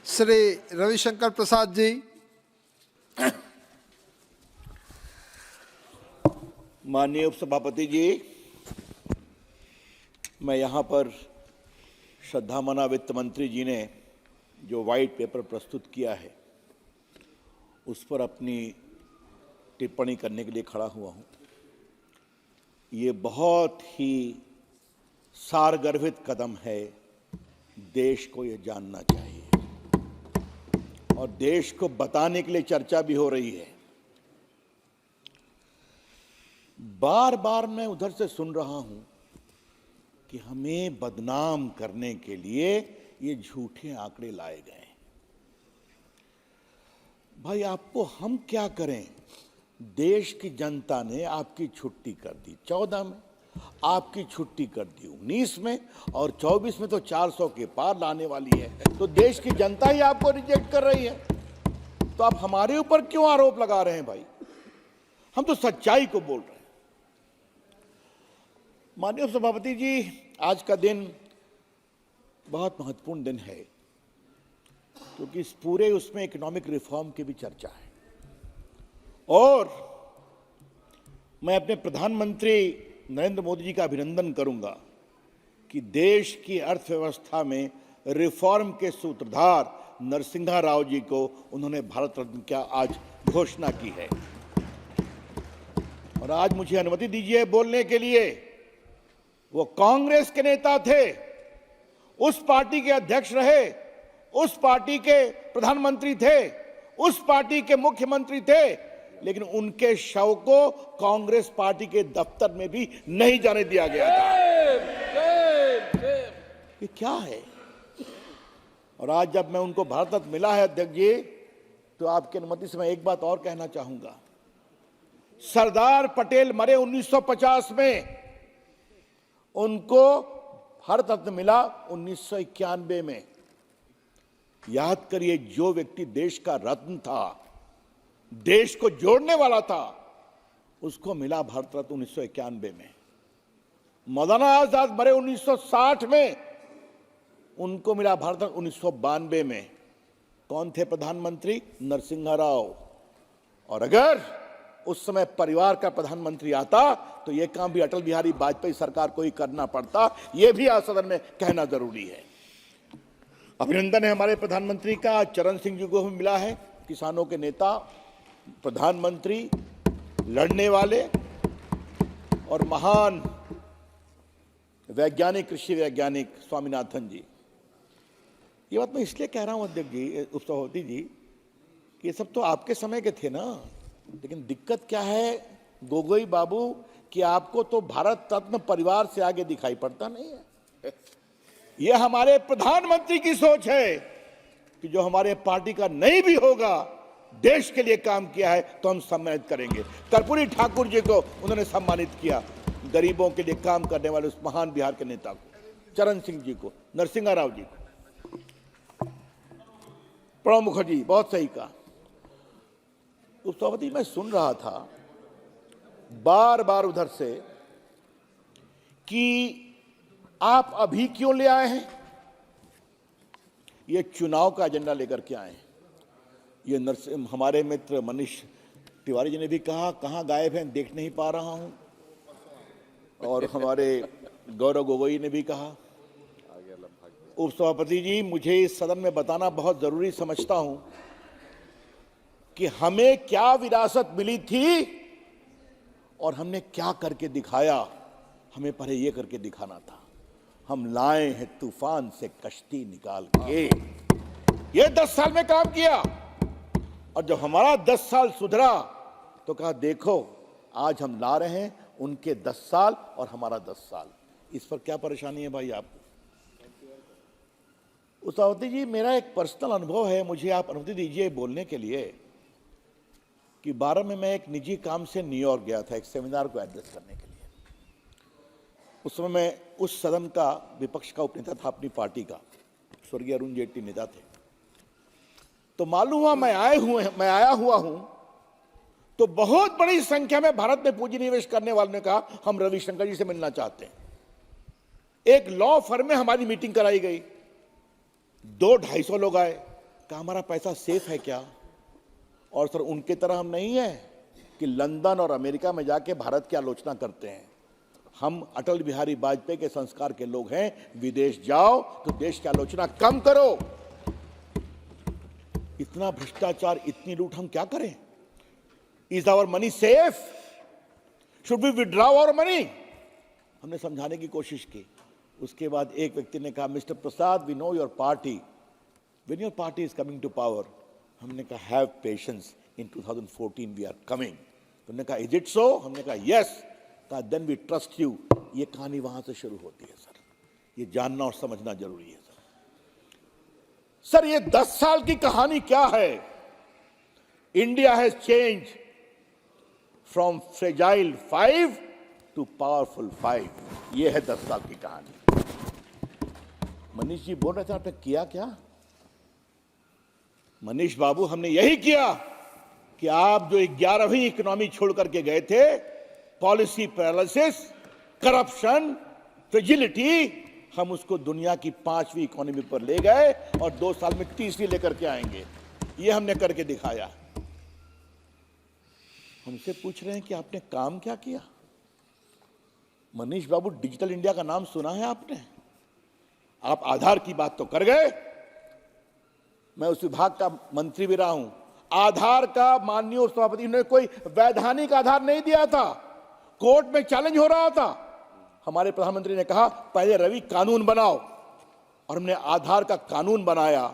श्री रविशंकर प्रसाद जी। माननीय उपसभापति जी, मैं यहाँ पर श्रद्धामना वित्त मंत्री जी ने जो वाइट पेपर प्रस्तुत किया है उस पर अपनी टिप्पणी करने के लिए खड़ा हुआ हूँ। ये बहुत ही सारगर्भित कदम है, देश को ये जानना चाहिए और देश को बताने के लिए चर्चा भी हो रही है। बार बार मैं उधर से सुन रहा हूं कि हमें बदनाम करने के लिए ये झूठे आंकड़े लाए गए। भाई, आपको हम क्या करें? देश की जनता ने आपकी छुट्टी कर दी 14 में, आपकी छुट्टी कर दी 19 में और 24 में तो 400 के पार लाने वाली है। तो देश की जनता ही आपको रिजेक्ट कर रही है, तो आप हमारे ऊपर क्यों आरोप लगा रहे हैं? भाई, हम तो सच्चाई को बोल रहे हैं। माननीय सभापति जी, आज का दिन बहुत महत्वपूर्ण दिन है क्योंकि इस पूरे उसमें इकोनॉमिक रिफॉर्म की भी चर्चा है और मैं अपने प्रधानमंत्री नरेंद्र मोदी जी का अभिनंदन करूंगा कि देश की अर्थव्यवस्था में रिफॉर्म के सूत्रधार नरसिम्हा राव जी को उन्होंने भारत रत्न की आज घोषणा की है। और आज मुझे अनुमति दीजिए बोलने के लिए। वो कांग्रेस के नेता थे, उस पार्टी के अध्यक्ष रहे, उस पार्टी के प्रधानमंत्री थे, उस पार्टी के मुख्यमंत्री थे, लेकिन उनके शव को कांग्रेस पार्टी के दफ्तर में भी नहीं जाने दिया गया था। ये क्या है? और आज जब मैं उनको भारत रत्न मिला है अध्यक्ष जी, तो आपकी अनुमति से मैं एक बात और कहना चाहूंगा। सरदार पटेल मरे 1950 में, उनको भारत रत्न मिला 1991 में। याद करिए, जो व्यक्ति देश का रत्न था, देश को जोड़ने वाला था, उसको मिला भारत रत्न 1991 में। मौलाना आजाद मरे 1960 में, उनको मिला भारत रत्न 1992 में। कौन थे प्रधानमंत्री? नरसिम्हा राव। और अगर उस समय परिवार का प्रधानमंत्री आता तो यह काम भी अटल बिहारी वाजपेयी सरकार को ही करना पड़ता। यह भी आज सदन में कहना जरूरी है। अभिनंदन है हमारे प्रधानमंत्री का। चरण सिंह जी को भी मिला है, किसानों के नेता, प्रधानमंत्री, लड़ने वाले और महान वैज्ञानिक, कृषि वैज्ञानिक स्वामीनाथन जी। ये बात मैं इसलिए कह रहा हूं अध्यक्ष जी, उपसभापति जी, कि ये सब तो आपके समय के थे ना। लेकिन दिक्कत क्या है गोगोई बाबू, कि आपको तो भारत रत्न परिवार से आगे दिखाई पड़ता नहीं है। यह हमारे प्रधानमंत्री की सोच है कि जो हमारे पार्टी का नहीं भी होगा, देश के लिए काम किया है तो हम सम्मानित करेंगे। कर्पूरी ठाकुर जी को उन्होंने सम्मानित किया, गरीबों के लिए काम करने वाले उस महान बिहार के नेता को, चरण सिंह जी को, नरसिम्हा राव जी को, प्रणब मुखर्जी, बहुत सही कहा। उपसभापति, मैं सुन रहा था बार बार उधर से कि आप अभी क्यों ले आए हैं? ये चुनाव का एजेंडा लेकर के आए हैं। ये हमारे मित्र मनीष तिवारी जी ने भी कहा, कहां गायब हैं, देख नहीं पा रहा हूं। और हमारे गौरव गोगोई ने भी कहा। उपसभापति जी, मुझे इस सदन में बताना बहुत जरूरी समझता हूं कि हमें क्या विरासत मिली थी और हमने क्या करके दिखाया। हमें पहले ये करके दिखाना था। हम लाए हैं तूफान से कश्ती निकाल के। ये 10 साल में काम किया और जब हमारा 10 साल सुधरा तो कहा, देखो आज हम ला रहे हैं उनके 10 साल और हमारा 10 साल। इस पर क्या परेशानी है भाई आपको? उपसभापति जी, मेरा एक पर्सनल अनुभव है, मुझे आप अनुमति दीजिए बोलने के लिए कि 12 में मैं एक निजी काम से न्यूयॉर्क गया था, एक सेमिनार को एड्रेस करने के लिए। उस समय मैं उस सदन का विपक्ष का उपनेता था अपनी पार्टी का, स्वर्गीय अरुण जेटली नेता थे। तो मालूम हुआ मैं आया हुआ हूं तो बहुत बड़ी संख्या में भारत में पूंजी निवेश करने वालों ने कहा, हम रविशंकर जी से मिलना चाहते हैं। एक लॉ फर्म में हमारी मीटिंग कराई गई, 200-250 लोग आए। क्या हमारा पैसा सेफ है क्या? और सर उनके तरह हम नहीं है कि लंदन और अमेरिका में जाके भारत की आलोचना करते हैं। हम अटल बिहारी वाजपेयी के संस्कार के लोग हैं। विदेश जाओ तो देश की आलोचना कम करो। इतना भ्रष्टाचार, इतनी लूट हम क्या करें? Is our money safe? Should we withdraw our money? हमने समझाने की कोशिश की। उसके बाद एक व्यक्ति ने कहा, mister Prasad, we know your party, when your party is coming to power. हमने कहा, have patience, in 2014 we are coming. उन्होंने कहा, इज इट सो? हमने कहा, यस। कहा, देन वी ट्रस्ट यू। ये कहानी वहां से शुरू होती है सर। ये जानना और समझना जरूरी है सर। ये 10 साल की कहानी क्या है? India has change from fragile 5 to powerful 5। ये है 10 साल की कहानी। मनीष जी बोल रहे थे, आपने किया क्या? मनीष बाबू, हमने यही किया कि आप जो 11वीं इकोनॉमी छोड़ करके गए थे, पॉलिसी पैरालिसिस, करप्शन, फ्रेजिलिटी, हम उसको दुनिया की 5वीं इकोनॉमी पर ले गए और 2 साल में 3री लेकर के आएंगे। ये हमने करके दिखाया। हमसे पूछ रहे हैं कि आपने काम क्या किया? मनीष बाबू, डिजिटल इंडिया का नाम सुना है आपने? आप आधार की बात तो कर गए। मैं उस विभाग का मंत्री भी रहा हूं। आधार का माननीय सभापति ने कोई वैधानिक आधार नहीं दिया था। कोर्ट में चैलेंज हो रहा था। हमारे प्रधानमंत्री ने कहा, पहले रवि कानून बनाओ, और हमने आधार का कानून बनाया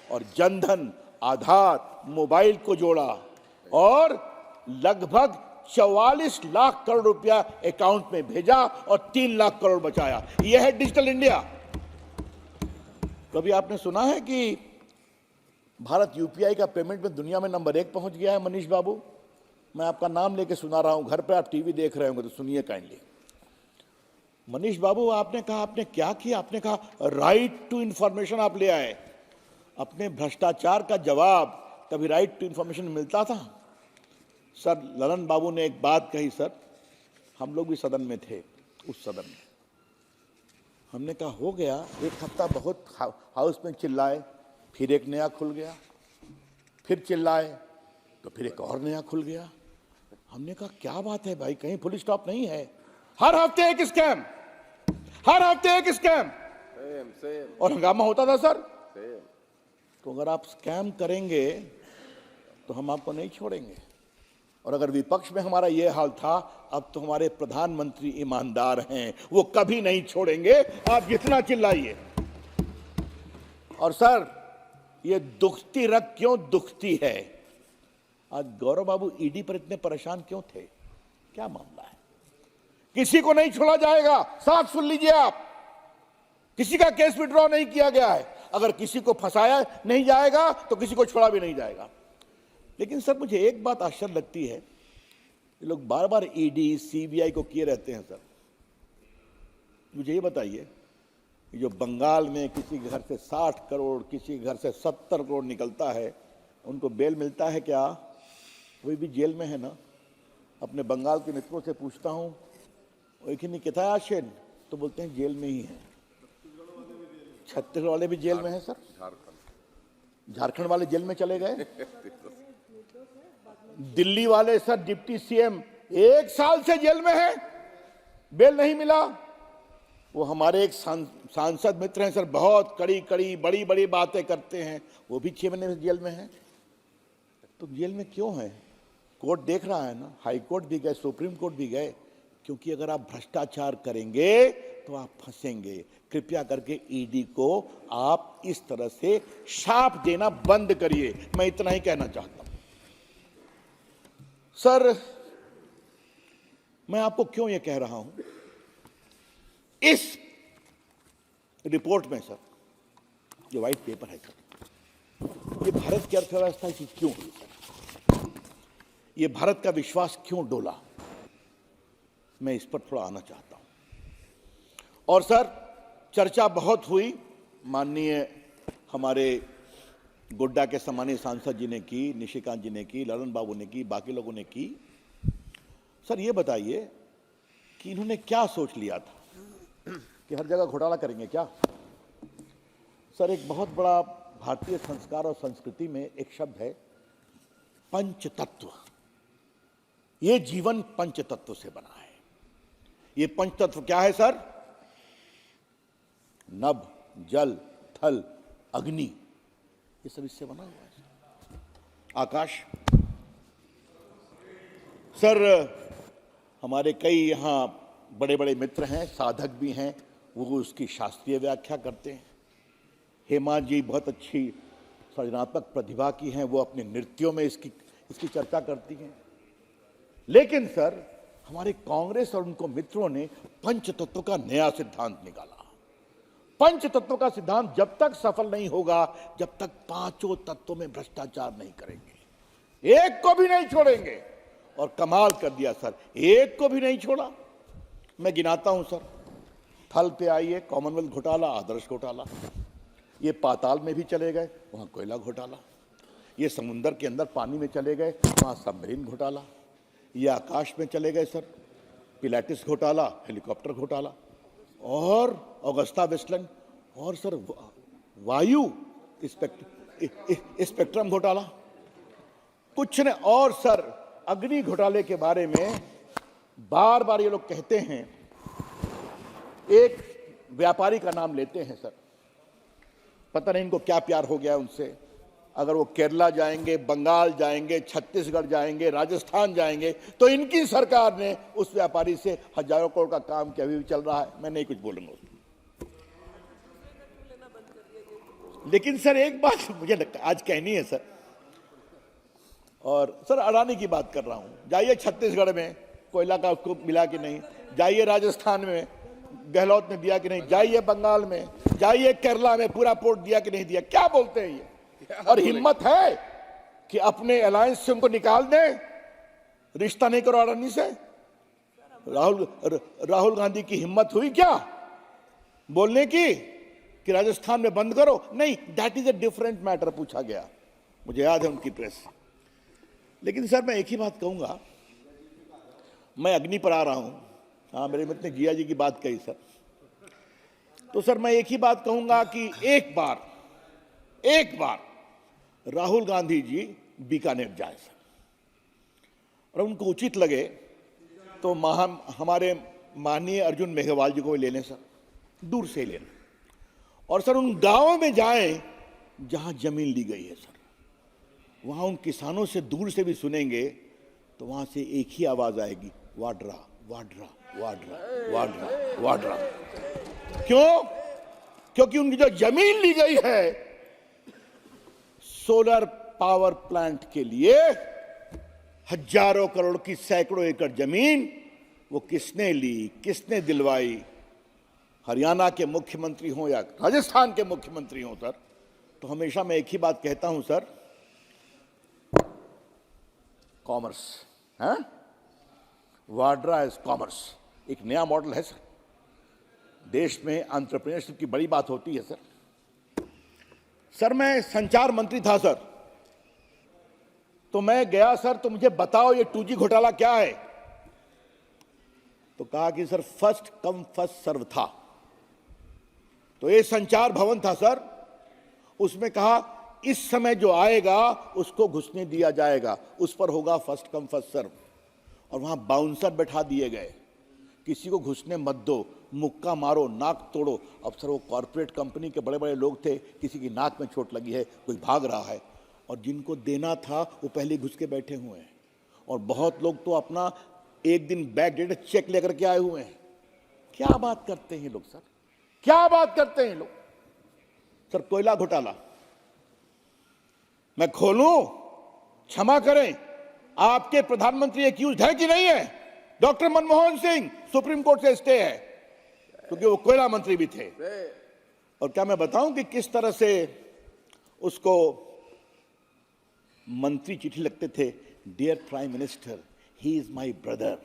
और जनधन, आधार, मोबाइल को जोड़ा और लगभग 44 लाख करोड़ रुपया अकाउंट में भेजा और 3 लाख करोड़ बचाया। यह है डिजिटल इंडिया। कभी आपने सुना है कि भारत यूपीआई का पेमेंट में दुनिया में नंबर 1 पहुंच गया है? मनीष बाबू, मैं आपका नाम लेके सुना रहा हूं। घर पे आप टीवी देख रहे होंगे तो सुनिए काइंडली। मनीष बाबू, आपने कहा आपने क्या किया? आपने कहा राइट टू इंफॉर्मेशन आप ले आए। अपने भ्रष्टाचार का जवाब कभी राइट टू इंफॉर्मेशन मिलता था? सर, ललन बाबू ने एक बात कही सर, हम लोग भी सदन में थे, उस सदन में। हमने कहा हो गया, 1 हफ्ता बहुत हाउस में चिल्लाए, फिर एक नया खुल गया, फिर चिल्लाए तो फिर एक और नया खुल गया। हमने कहा क्या बात है भाई, कहीं फुल स्टॉप नहीं है? हर हफ्ते एक स्कैम, हर हफ्ते एक स्कैम, और हंगामा होता था सर। तो अगर आप स्कैम करेंगे तो हम आपको नहीं छोड़ेंगे। और अगर विपक्ष में हमारा ये हाल था, अब तो हमारे प्रधानमंत्री ईमानदार हैं, वो कभी नहीं छोड़ेंगे, आप जितना चिल्लाइए। और सर, ये दुखती रग क्यों दुखती है? आज गौरव बाबू ईडी पर इतने परेशान क्यों थे? क्या मामला है? किसी को नहीं छोड़ा जाएगा, साफ सुन लीजिए आप। किसी का केस विड्रॉ नहीं किया गया है। अगर किसी को फंसाया नहीं जाएगा तो किसी को छोड़ा भी नहीं जाएगा। लेकिन सर, मुझे एक बात आश्चर्य लगती है, ये लोग बार बार ईडी सीबीआई को किए रहते हैं। सर, मुझे ये बताइए, जो बंगाल में किसी के घर से 60 करोड़, किसी के घर से 70 करोड़ निकलता है, उनको बेल मिलता है क्या? वही भी जेल में है ना। अपने बंगाल के मित्रों से पूछता हूँ, एक ही कितना आशेन, तो बोलते हैं जेल में ही है। छत्तीसगढ़ वाले भी जेल में हैं सर। झारखंड वाले जेल में चले गए। दिल्ली वाले सर, डिप्टी सीएम 1 साल से जेल में है, बेल नहीं मिला। वो हमारे एक सांसद मित्र हैं सर, बहुत कड़ी बड़ी बड़ी बातें करते हैं, वो भी 6 महीने से जेल में हैं। तो जेल में क्यों है? कोर्ट देख रहा है ना, हाई कोर्ट भी गए, सुप्रीम कोर्ट भी गए, क्योंकि अगर आप भ्रष्टाचार करेंगे तो आप फंसेंगे। कृपया करके ईडी को आप इस तरह से शाप देना बंद करिए, मैं इतना ही कहना चाहता हूं। सर, मैं आपको क्यों यह कह रहा हूं, इस रिपोर्ट में सर, जो व्हाइट पेपर है सर, ये भारत की अर्थव्यवस्था की क्यों हुई सर? ये भारत का विश्वास क्यों डोला? मैं इस पर थोड़ा आना चाहता हूं। और सर, चर्चा बहुत हुई, माननीय हमारे गोड्डा के सम्मानीय सांसद जी ने की, निशिकांत जी ने की, ललन बाबू ने की, बाकी लोगों ने की। सर, ये बताइए कि इन्होंने क्या सोच लिया था कि हर जगह घोटाला करेंगे क्या? सर, एक बहुत बड़ा भारतीय संस्कार और संस्कृति में एक शब्द है पंच तत्व। ये जीवन पंच तत्व से बना है। ये पंच तत्व क्या है सर? नभ, जल, थल, अग्नि, ये सब इससे बना हुआ है। आकाश। सर हमारे कई यहां बड़े बड़े मित्र हैं, साधक भी हैं, वो उसकी शास्त्रीय व्याख्या करते हैं। हेमा जी बहुत अच्छी सृजनात्मक प्रतिभा की हैं, वो अपने नृत्यों में इसकी चर्चा करती हैं। लेकिन सर हमारे कांग्रेस और उनको मित्रों ने पंच तत्व का नया सिद्धांत निकाला। पंच तत्व का सिद्धांत जब तक सफल नहीं होगा, जब तक पांचों तत्वों में भ्रष्टाचार नहीं करेंगे, एक को भी नहीं छोड़ेंगे। और कमाल कर दिया सर, एक को भी नहीं छोड़ा। मैं गिनाता हूं सर। थल पे आइए, कॉमनवेल्थ घोटाला, आदर्श घोटाला। ये पाताल में भी चले गए, वहां कोयला घोटाला। ये समुद्र के अंदर पानी में चले गए, वहां सबमरीन घोटाला। ये आकाश में चले गए सर, पिलाटिस घोटाला, हेलीकॉप्टर घोटाला, और ऑगस्टा वेस्टलैंड, और सर वायु स्पेक्ट्रम घोटाला, कुछ ने। और सर अग्नि घोटाले के बारे में बार बार ये लोग कहते हैं। एक व्यापारी का नाम लेते हैं सर, पता नहीं इनको क्या प्यार हो गया उनसे। अगर वो केरला जाएंगे, बंगाल जाएंगे, छत्तीसगढ़ जाएंगे, राजस्थान जाएंगे, तो इनकी सरकार ने उस व्यापारी से हजारों करोड़ का काम किया, अभी भी चल रहा है। मैं नहीं कुछ बोलूंगा उसमें। लेकिन सर एक बात मुझे आज कहनी है सर, और सर अडानी की बात कर रहा हूं। जाइए छत्तीसगढ़ में कोयला का उसको मिला कि नहीं, जाइए राजस्थान में गहलोत ने दिया कि नहीं, जाइए बंगाल में, जाइए केरला में पूरा पोर्ट दिया कि नहीं दिया। क्या बोलते हैं ये? और हिम्मत है कि अपने अलायंस से उनको निकाल दें, रिश्ता नहीं करो अडानी से। राहुल गांधी की हिम्मत हुई क्या बोलने की कि राजस्थान में बंद करो? नहीं, that is a different matter पूछा गया, मुझे याद है उनकी प्रेस। लेकिन सर मैं एक ही बात कहूंगा, मैं अग्नि पर आ रहा हूं। हाँ, मेरे मित्र ने जिया जी की बात कही सर, तो सर मैं एक ही बात कहूंगा कि एक बार राहुल गांधी जी बीकानेर जाए सर, और उनको उचित लगे तो हमारे माननीय अर्जुन मेघवाल जी को ले लें सर, दूर से लें, और सर उन गांवों में जाएं जहां जमीन ली गई है सर। वहां उन किसानों से दूर से भी सुनेंगे तो वहां से एक ही आवाज आएगी, वाड्रा वाड्रा वाड्रा वाड्रा वाड्रा। क्यों? क्योंकि उनकी जो जमीन ली गई है सोलर पावर प्लांट के लिए, हजारों करोड़ की सैकड़ों एकड़ जमीन, वो किसने ली, किसने दिलवाई? हरियाणा के मुख्यमंत्री हों या राजस्थान के मुख्यमंत्री हों सर, तो हमेशा मैं एक ही बात कहता हूं सर, कॉमर्स है, वाड्रा इज कॉमर्स। एक नया मॉडल है सर, देश में एंटरप्रेन्योरशिप की बड़ी बात होती है सर। सर मैं संचार मंत्री था सर, तो मैं गया सर, तो मुझे बताओ ये 2G घोटाला क्या है? तो कहा कि sir first come first serve था। तो ये संचार भवन था सर, उसमें कहा इस समय जो आएगा उसको घुसने दिया जाएगा, उस पर होगा फर्स्ट कम फर्स्ट सर्व। और वहां बाउंसर बैठा दिए गए, किसी को घुसने मत दो, मुक्का मारो, नाक तोड़ो। अब सर वो कॉर्पोरेट कंपनी के बड़े बड़े लोग थे, किसी की नाक में चोट लगी है, कोई भाग रहा है, और जिनको देना था वो पहले घुस के बैठे हुए हैं। और बहुत लोग तो अपना एक दिन बैक डेटेड चेक लेकर के आए हुए हैं। क्या बात करते हैं लोग सर, क्या बात करते हैं लोग। सर कोयला घोटाला मैं खोलूं, क्षमा करें, आपके प्रधानमंत्री एक्यूज है कि नहीं है? Doctor Manmohan Singh, supreme court से स्टे है, क्योंकि वो कोयला मंत्री भी थे। और क्या मैं बताऊं कि किस तरह से उसको मंत्री चिट्ठी लिखते थे, dear prime minister, he is my brother,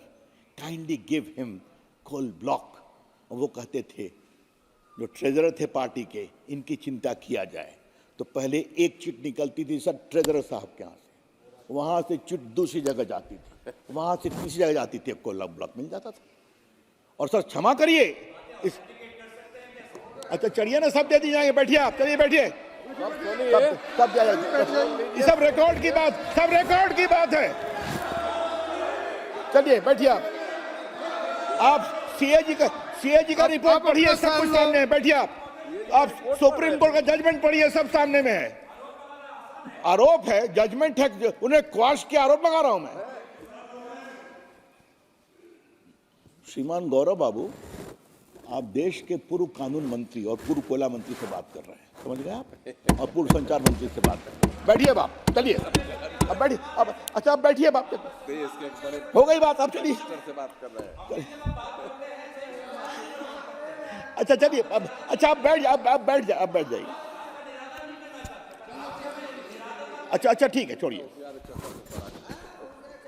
kindly give him coal block. और वो कहते थे, जो ट्रेजरर थे पार्टी के, इनकी चिंता किया जाए। तो पहले एक चिट निकलती थी सर ट्रेजरर साहब के यहाँ से, वहां से चिट दूसरी जगह जाती थी, वहां से तीसरी जगह जाती थी, कोल ब्लॉक मिल जाता था। और सर क्षमा करिए, अच्छा चढ़िए ना, सब दे दी जाएंगे, बैठिए आप, चलिए बैठिए, तब ये सब रिकॉर्ड की बात, सब रिकॉर्ड की बात है। चलिए बैठिए आप सीएजी का रिपोर्ट पढ़िए, सब कुछ सामने है। बैठिए आप सुप्रीम कोर्ट का जजमेंट पढ़िए, सब सामने में है। आरोप है, जजमेंट है, उन्हें क्वाश के आरोप लगा रहा हूं मैं। श्रीमान गौरव बाबू, आप देश के पूर्व कानून मंत्री और पूर्व कोयला मंत्री से बात कर रहे हैं, समझ गए आप, और पूर्व संचार मंत्री से बात कर रहे हैं। बैठिए बाप, चलिए अब बैठिए, अब अच्छा आप बैठिए बाप, हो गई बात, आप चलिए से बात कर रहे हैं। अच्छा चलिए अब, अच्छा आप बैठ जाइए। अच्छा ठीक है, छोड़िए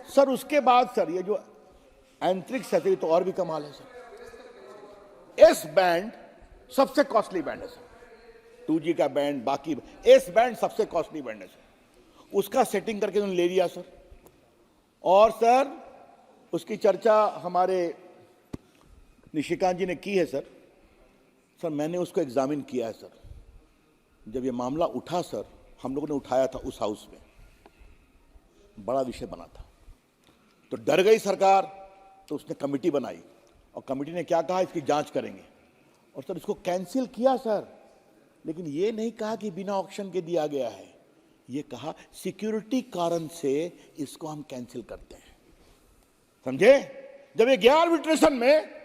सर। उसके बाद सर ये जो अंतरिक्ष है तो और भी कमाल है सर। एस बैंड सबसे कॉस्टली बैंड है सर, 2G का बैंड, बाकी एस बैंड सबसे कॉस्टली बैंड है सर। उसका सेटिंग करके उन्होंने ले लिया सर। और सर उसकी चर्चा हमारे निशिकांत जी ने की है सर। मैंने उसको एग्जामिन किया है सर। जब ये मामला उठा सर, हम लोगों ने उठाया था उस हाउस में, बड़ा विषय बना था, तो डर गई सरकार, तो उसने कमेटी बनाई और कमेटी ने क्या कहा, इसकी जांच करेंगे। और सर इसको कैंसिल किया सर, लेकिन ये नहीं कहा कि बिना ऑक्शन के दिया गया है, ये कहा सिक्योरिटी कारण से इसको हम कैंसिल करते हैं, समझे। जब ये गया आर्बिट्रेशन में,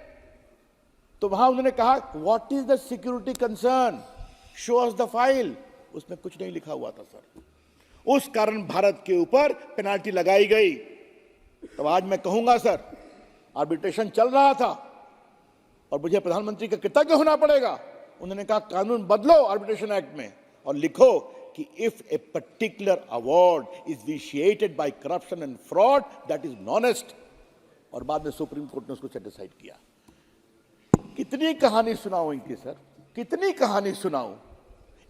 तो वहां उन्होंने कहा what is the security concern, show us the file, उसमें कुछ नहीं लिखा हुआ था सर। उस कारण भारत के ऊपर पेनाल्टी लगाई गई। तो आज मैं कहूंगा सर, आर्बिट्रेशन चल रहा था और मुझे प्रधानमंत्री का कृतज्ञ होना पड़ेगा। उन्होंने कहा कानून बदलो आर्बिट्रेशन एक्ट में और लिखो कि if a particular award is vitiated by corruption and fraud that is non est. और बाद में सुप्रीम कोर्ट ने उसको सेटिस्फाइड किया। कितनी कहानी सुनाऊं इनकी सर, कितनी कहानी सुनाऊं।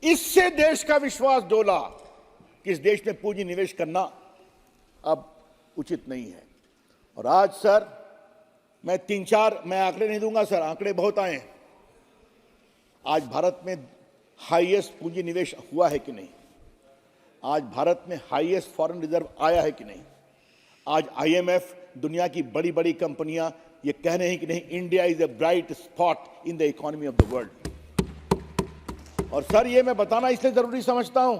इससे देश का विश्वास डोला कि इस देश में पूंजी निवेश करना अब उचित नहीं है। और आज सर मैं 3-4 मैं आंकड़े नहीं दूंगा सर, आंकड़े बहुत आए हैं। आज भारत में हाईएस्ट पूंजी निवेश हुआ है कि नहीं, आज भारत में हाईएस्ट फॉरेन रिजर्व आया है कि नहीं, आज आईएमएफ, दुनिया की बड़ी बड़ी कंपनियां ये कह रहे हैं कि नहीं, India is a bright spot in the economy of the world. और सर ये मैं बताना इसलिए जरूरी समझता हूं,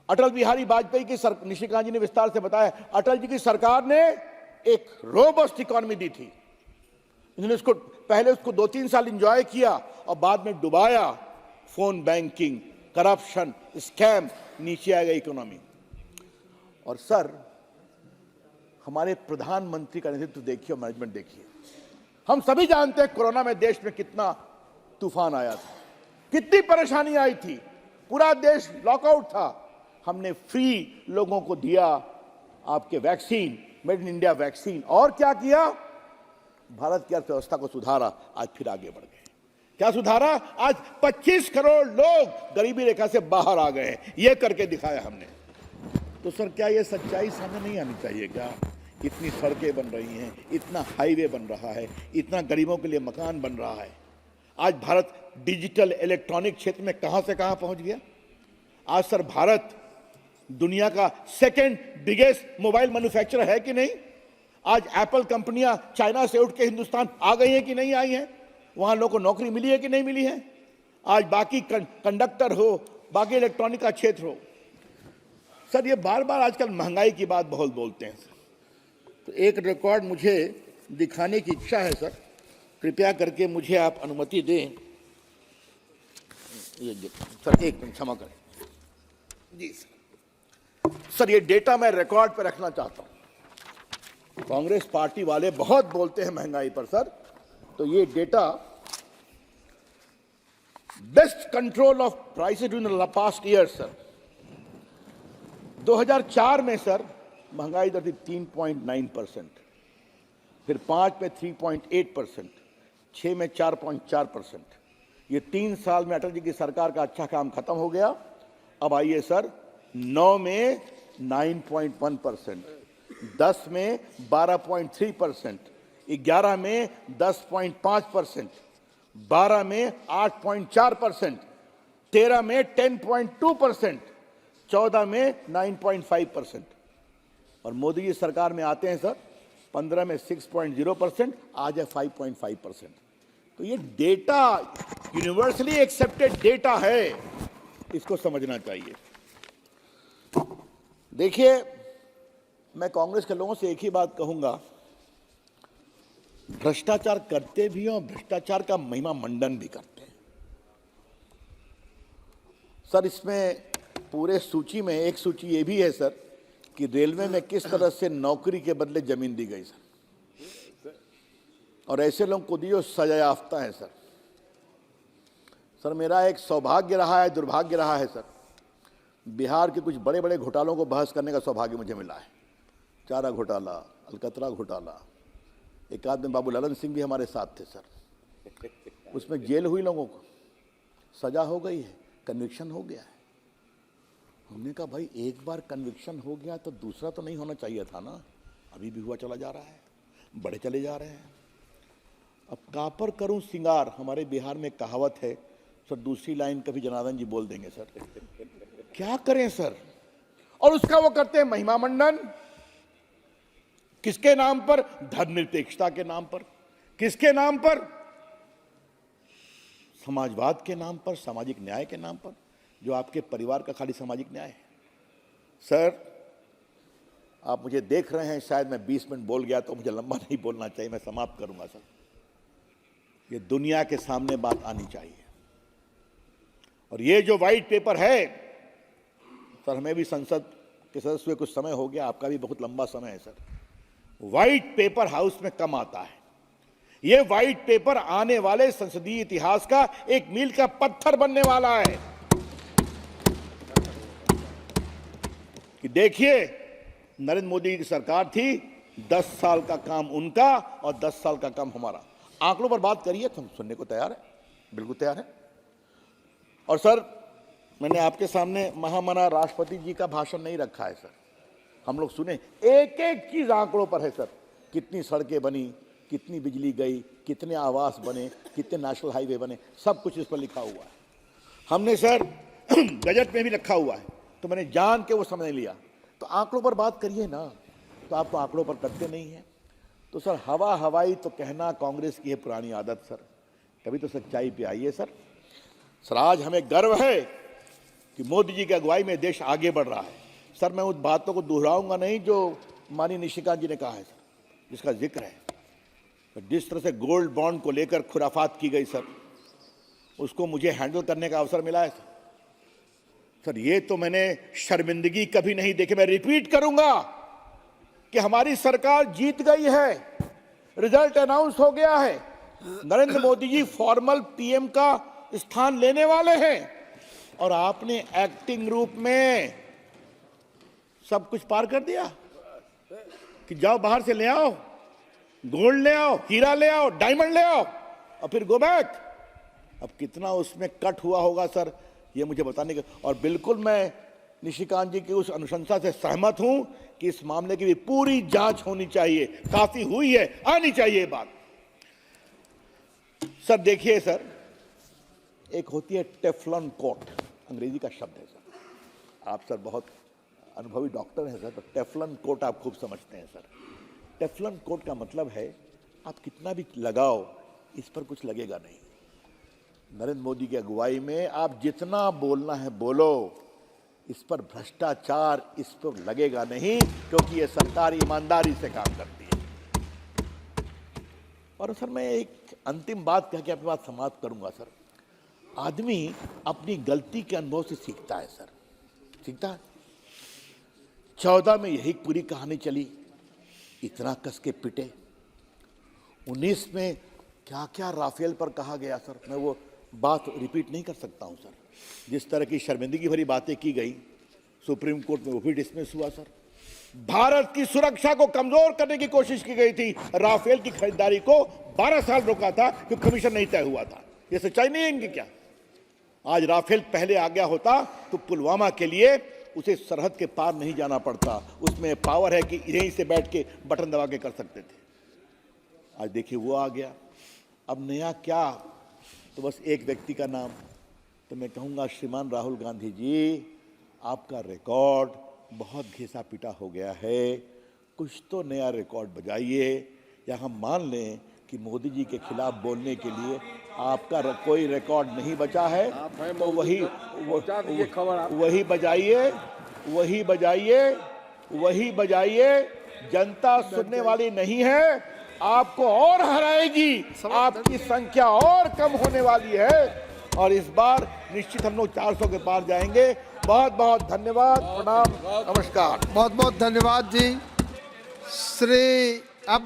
अटल बिहारी वाजपेयी की निशिकांत जी ने विस्तार से बताया, अटल जी की सरकार ने एक रोबस्ट इकोनॉमी दी थी। इन्होंने उसको पहले उसको 2-3 साल एंजॉय किया और बाद में डुबाया। फोन बैंकिंग, करप्शन, स्कैम, नीचे आ गई इकोनॉमी। और सर हमारे प्रधानमंत्री का नेतृत्व देखिए और मैनेजमेंट देखिए। हम सभी जानते हैं कोरोना में देश में कितना तूफान आया था, कितनी परेशानी आई थी, पूरा देश लॉकआउट था। हमने फ्री लोगों को दिया आपके vaccine, made in India vaccine. और क्या किया, भारत की अर्थव्यवस्था को सुधारा, आज फिर आगे बढ़ गए। क्या सुधारा, आज 25 करोड़ लोग गरीबी रेखा से बाहर आ गए, ये करके दिखाया हमने। तो सर क्या ये सच्चाई सामने नहीं आनी चाहिए क्या? इतनी सड़कें बन रही हैं, इतना हाईवे बन रहा है, इतना गरीबों के लिए मकान बन रहा है। आज भारत डिजिटल इलेक्ट्रॉनिक क्षेत्र में कहां से कहां पहुंच गया। आज सर भारत दुनिया का 2nd बिगेस्ट मोबाइल मैन्युफैक्चरर है कि नहीं। आज एप्पल कंपनियां चाइना से उठ के हिंदुस्तान आ गई हैं कि नहीं आई हैं, वहां लोगों को नौकरी मिली है कि नहीं मिली है। आज बाकी कंडक्टर हो, बाकी इलेक्ट्रॉनिक का क्षेत्र हो। सर ये बार बार आजकल महंगाई की बात बहुत बोलते हैं, तो एक रिकॉर्ड मुझे दिखाने की इच्छा है सर, कृपया करके मुझे आप अनुमति दें। ये सर एक मिनट क्षमा करें जी सर, ये डेटा मैं रिकॉर्ड पर रखना चाहता हूं। कांग्रेस पार्टी वाले बहुत बोलते हैं महंगाई पर सर, तो ये data best control of prices in the past year sir. 2004 में सर महंगाई दर थी 3.9%, फिर 5 में 3.8%, 6 में 4.4%। ये 3 साल में अटल जी की सरकार का अच्छा काम खत्म हो गया। अब आइए सर, 9 में 9.1%, 10 में 12.3%, 11 में 10.5%, 12 में 8.4%, 13 में 10.2%, 14 में 9.5%। और मोदी जी सरकार में आते हैं सर 15 में 6.0%, आज है 5.5%। तो ये डेटा यूनिवर्सली एक्सेप्टेड डेटा है, इसको समझना चाहिए। देखिए, मैं कांग्रेस के लोगों से एक ही बात कहूंगा, भ्रष्टाचार करते भी हैं और भ्रष्टाचार का महिमा मंडन भी करते हैं। सर, इसमें पूरे सूची में एक सूची ये भी है सर कि रेलवे में किस तरह से नौकरी के बदले जमीन दी गई सर, और ऐसे लोगों को दी जो सजा याफ्ता है सर। सर, मेरा एक सौभाग्य रहा है, दुर्भाग्य रहा है सर, बिहार के कुछ बड़े बड़े घोटालों को बहस करने का सौभाग्य मुझे मिला है। चारा घोटाला, अलकतरा घोटाला, एक आध में बाबू ललन सिंह भी हमारे साथ थे सर। उसमें जेल हुई, लोगों को सजा हो गई है, कन्विक्शन हो गया है। हमने कहा भाई एक बार कन्विक्शन हो गया तो दूसरा तो नहीं होना चाहिए था ना, अभी भी हुआ चला जा रहा है, बड़े चले जा रहे हैं। अब कापर करूं सिंगार, हमारे बिहार में कहावत है सर, दूसरी लाइन कभी जनार्दन जी बोल देंगे सर। क्या करें सर, और उसका वो करते हैं महिमा मंडन। किसके नाम पर? धर्मनिरपेक्षता के नाम पर। किसके नाम पर? समाजवाद के नाम पर, सामाजिक न्याय के नाम पर, जो आपके परिवार का खाली सामाजिक न्याय है। सर, आप मुझे देख रहे हैं, शायद मैं 20 मिनट बोल गया तो मुझे लंबा नहीं बोलना चाहिए, मैं समाप्त करूंगा सर। ये दुनिया के सामने बात आनी चाहिए। और ये जो व्हाइट पेपर है सर, हमें भी संसद के सदस्य हुए कुछ समय हो गया, आपका भी बहुत लंबा समय है सर। व्हाइट पेपर हाउस में कम आता है। ये व्हाइट पेपर आने वाले संसदीय इतिहास का एक मील का पत्थर बनने वाला है कि देखिए, नरेंद्र मोदी की सरकार थी, 10 साल का काम उनका और 10 साल का काम हमारा। आंकड़ों पर बात करिए तो हम सुनने को तैयार है, बिल्कुल तैयार है। और सर, मैंने आपके सामने महामना राष्ट्रपति जी का भाषण नहीं रखा है सर, हम लोग सुने, एक एक चीज आंकड़ों पर है सर। कितनी सड़कें बनी, कितनी बिजली गई, कितने आवास बने, कितने नेशनल हाईवे बने, सब कुछ इस पर लिखा हुआ है। हमने सर बजट में भी रखा हुआ है, तो मैंने जान के वो समझ लिया। तो आंकड़ों पर बात करिए ना, तो आप तो आंकड़ों पर करते नहीं हैं। तो सर, हवा हवाई तो कहना कांग्रेस की है पुरानी आदत सर, कभी तो सच्चाई पे आइए सर। सर, आज हमें गर्व है कि मोदी जी की अगुवाई में देश आगे बढ़ रहा है। सर, मैं उस बातों को दोहराऊंगा नहीं जो माननीय निशिकांत जी ने कहा है सर, जिसका जिक्र है। तो जिस तरह से गोल्ड बॉन्ड को लेकर खुराफात की गई सर, उसको मुझे हैंडल करने का अवसर मिला है सर। सर, ये तो मैंने शर्मिंदगी कभी नहीं देखी। मैं रिपीट करूंगा कि हमारी सरकार जीत गई है, रिजल्ट अनाउंस हो गया है, नरेंद्र मोदी जी फॉर्मल पीएम का स्थान लेने वाले हैं, और आपने एक्टिंग रूप में सब कुछ पार कर दिया कि जाओ बाहर से ले आओ, गोल्ड ले आओ, हीरा ले आओ, डायमंड ले आओ, और फिर गो बैक। अब कितना उसमें कट हुआ होगा सर, ये मुझे बताने का। और बिल्कुल मैं निशिकांत जी की उस अनुशंसा से सहमत हूं कि इस मामले की भी पूरी जांच होनी चाहिए। काफी हुई है, आनी चाहिए बात। सर देखिए सर, एक होती है टेफ्लॉन कोट, अंग्रेजी का शब्द है सर। आप सर बहुत अनुभवी डॉक्टर हैं सर, तो टेफ्लॉन कोट आप खूब समझते हैं सर। टेफ्लॉन कोट का मतलब है आप कितना भी लगाओ, इस पर कुछ लगेगा नहीं। नरेंद्र मोदी की अगुवाई में आप जितना बोलना है बोलो, इस पर भ्रष्टाचार इस पर लगेगा नहीं, क्योंकि ये सरकार ईमानदारी से काम करती है। और सर, मैं एक अंतिम बात कह के अपनी बात समाप्त करूंगा सर। आदमी अपनी गलती के अनुभव से सीखता है सर, सीखता है। 14 में यही पूरी कहानी चली, इतना कस के पिटे। 19 में क्या क्या राफेल पर कहा गया सर, मैं वो बात रिपीट नहीं कर सकता हूं सर। जिस तरह की शर्मिंदगी भरी बातें की गई सुप्रीम कोर्ट में, वो भी डिसमिस हुआ सर। भारत की सुरक्षा को कमजोर करने की कोशिश की गई थी, राफेल की खरीदारी को 12 साल रोका था क्योंकि कमीशन नहीं तय हुआ था। ये सच्चाई नहीं है इनकी क्या? आज राफेल पहले आ गया होता तो पुलवामा के लिए उसे सरहद के पार नहीं जाना पड़ता, उसमें पावर है कि यहीं से बैठ के बटन दबा के कर सकते थे। आज देखिए वो आ गया। अब नया क्या, तो बस एक व्यक्ति का नाम, तो मैं कहूँगा श्रीमान राहुल गांधी जी, आपका रिकॉर्ड बहुत घिसा पिटा हो गया है, कुछ तो नया रिकॉर्ड बजाइए, या हम मान लें कि मोदी जी के खिलाफ बोलने के लिए आपका कोई रिकॉर्ड नहीं बचा है, तो वही बजाइए। जनता सुनने वाली नहीं है, आपको और हराएगी, आपकी संख्या और कम होने वाली है, और इस बार निश्चित हम लोग 400 के पार जाएंगे। बहुत बहुत धन्यवाद, प्रणाम, नमस्कार। बहुत बहुत धन्यवाद जी। श्री अब